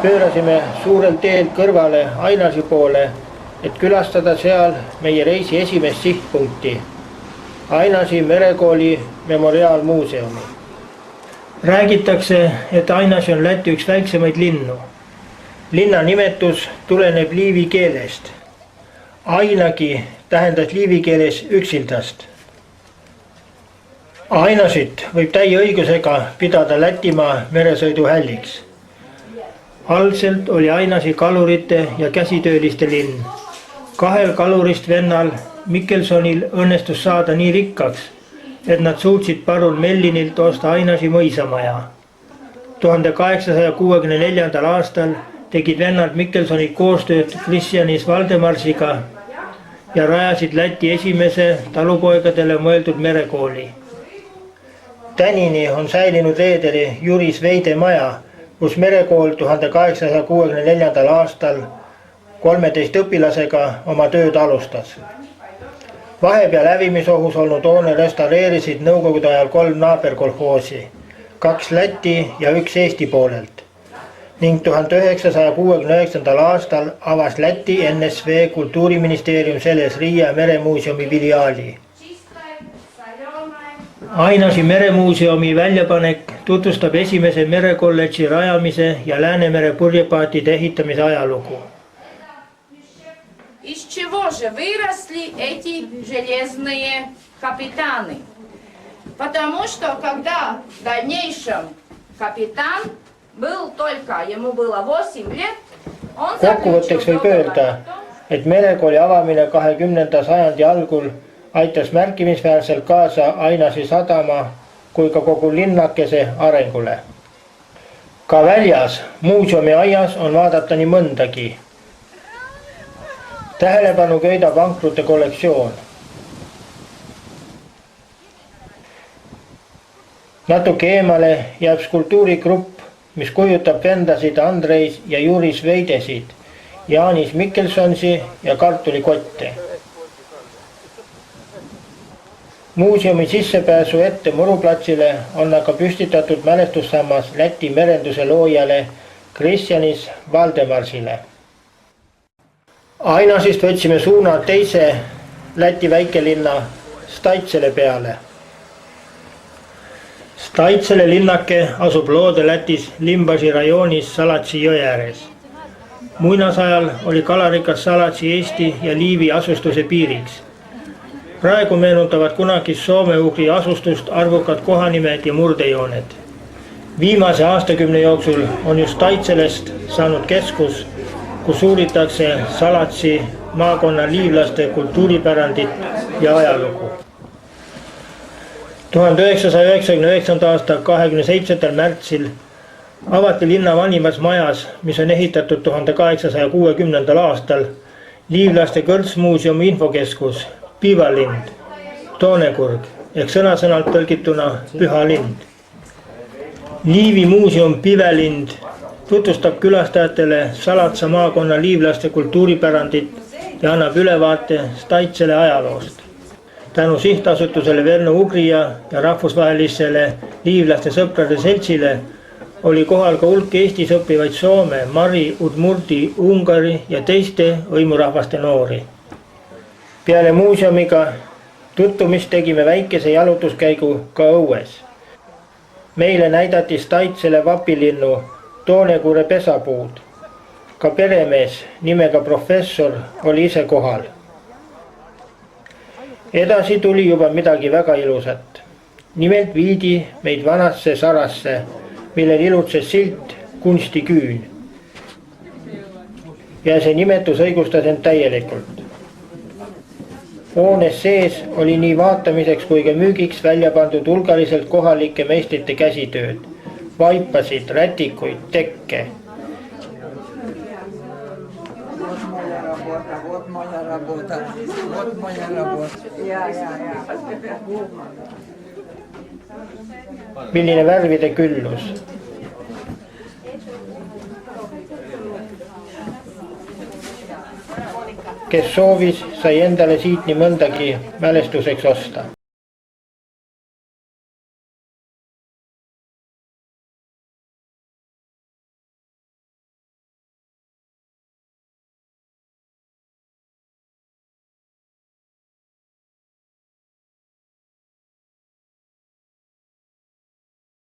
Pöörasime suurel teel kõrvale Ainasi poole, et külastada seal meie reisi esimest sihtpunkti, Ainasi merekooli memoriaalmuuseumi. Räägitakse, et Ainasi on Läti üks väiksemaid linnu. Linna nimetus tuleneb liivi keelest. Ainagi tähendas liivi keeles üksildast. Ainasit võib täie õigusega pidada Lätimaa meresõiduhälliks. Algselt oli Ainasi kalurite ja käsitööliste linn. Kahel kalurist vennal Mikkelsonil õnnestus saada nii rikkaks, et nad suutsid parun Mellinilt osta Ainasi mõisamaja. 1864. aastal tegid vennad Mikkelsonid koostööd Kristjanis Valdemarsiga ja rajasid Läti esimese talupoegadele mõeldud merekooli. Tänini on säilinud reederi Juris Veide maja, kus merekool 1864. aastal 13 õpilasega oma tööd alustas. Vahepeal hävimisohus olnud hoone restaureerisid nõukogude ajal 3 naaberkolhoosi, 2 Läti ja 1 Eesti poolelt. Ning 1969. aastal avas Läti NSV Kultuuriministeerium selles Riia meremuuseumi filiaali. Ainasi meremuuseumi väljapanek tutvustab esimese merekolledži rajamise ja Läänemere purjepaatide ehitamise ajalugu. Из чего же выросли эти железные капитаны? Потому что когда в дальнейшем капитан был только, ему было 8 lет, он Kokkuvõtteks võib öelda, et merekooli avamine 20. sajandi algul aitas märkimisväärselt kaasa Ainasi sadama kui ka kogu linnakese arengule. Ka väljas muuseumi aias on vaadata nii mõndagi. Tähelepanu köidab ankrute kollektsioon. Natuke eemale jääb skulptuurigrupp, mis kujutab vendasid Andreis ja Juris Veidesid, Jaanis Mikkelsonsi ja kartulikotte. Muuseumi sissepääsu ette muruplatsile on aga püstitatud mälestussammas Läti merenduse loojale Kristjanis Valdemarsile. Ainasist võtsime suuna teise Läti väikelinna Staitsele peale. Staitsele linnake asub Loode-Lätis Limbaži rajoonis Salatsi jõe ääres. Muinasajal oli kalarikas Salatsi Eesti ja Liivi asustuse piiriks. Praegu meenutavad kunagist soome-ugri asustust arvukad kohanimed ja murdejooned. Viimase aastakümne jooksul on just Staitselest saanud keskus, kus uuritakse Salatsi maakonna liivlaste kultuuripärandit ja ajalugu. 1999. aasta 27. märtsil avati linna vanimas majas, mis on ehitatud 1860. aastal, liivlaste kõrtsmuuseumi infokeskus Piivalind, Toonekurg ehk sõna-sõnalt tõlgituna Püha lind. Liivi muuseum Piivalind tutvustab külastajatele Salatsa maakonna liivlaste kultuuripärandit ja annab ülevaate Staitsele ajaloost. Tänu sihtasutusele Verno-Ugria ja rahvusvahelisele liivlaste sõprade seltsile oli kohal ka hulk Eestis õppivaid Soome, Mari, Udmurti, Ungari ja teiste hõimurahvaste noori. Peale muuseumiga tutvumist tegime väikese jalutuskäigu ka õues. Meile näidati Staitsele vapilinnu Toonekure pesapuud. Ka peremees nimega professor oli ise kohal. Edasi tuli juba midagi väga ilusat. Nimelt viidi meid vanasse sarasse, millel ilutses silt kunstiküün. Ja see nimetus õigustas end täielikult. Hoones sees oli nii vaatamiseks kui ka müügiks välja pandud hulgaliselt kohalike meistrite käsitööd, vaipasid, rätikuid, tekke. Milline värvide küllus. Kes soovis, sai endale siit nii mõndagi mälestuseks osta.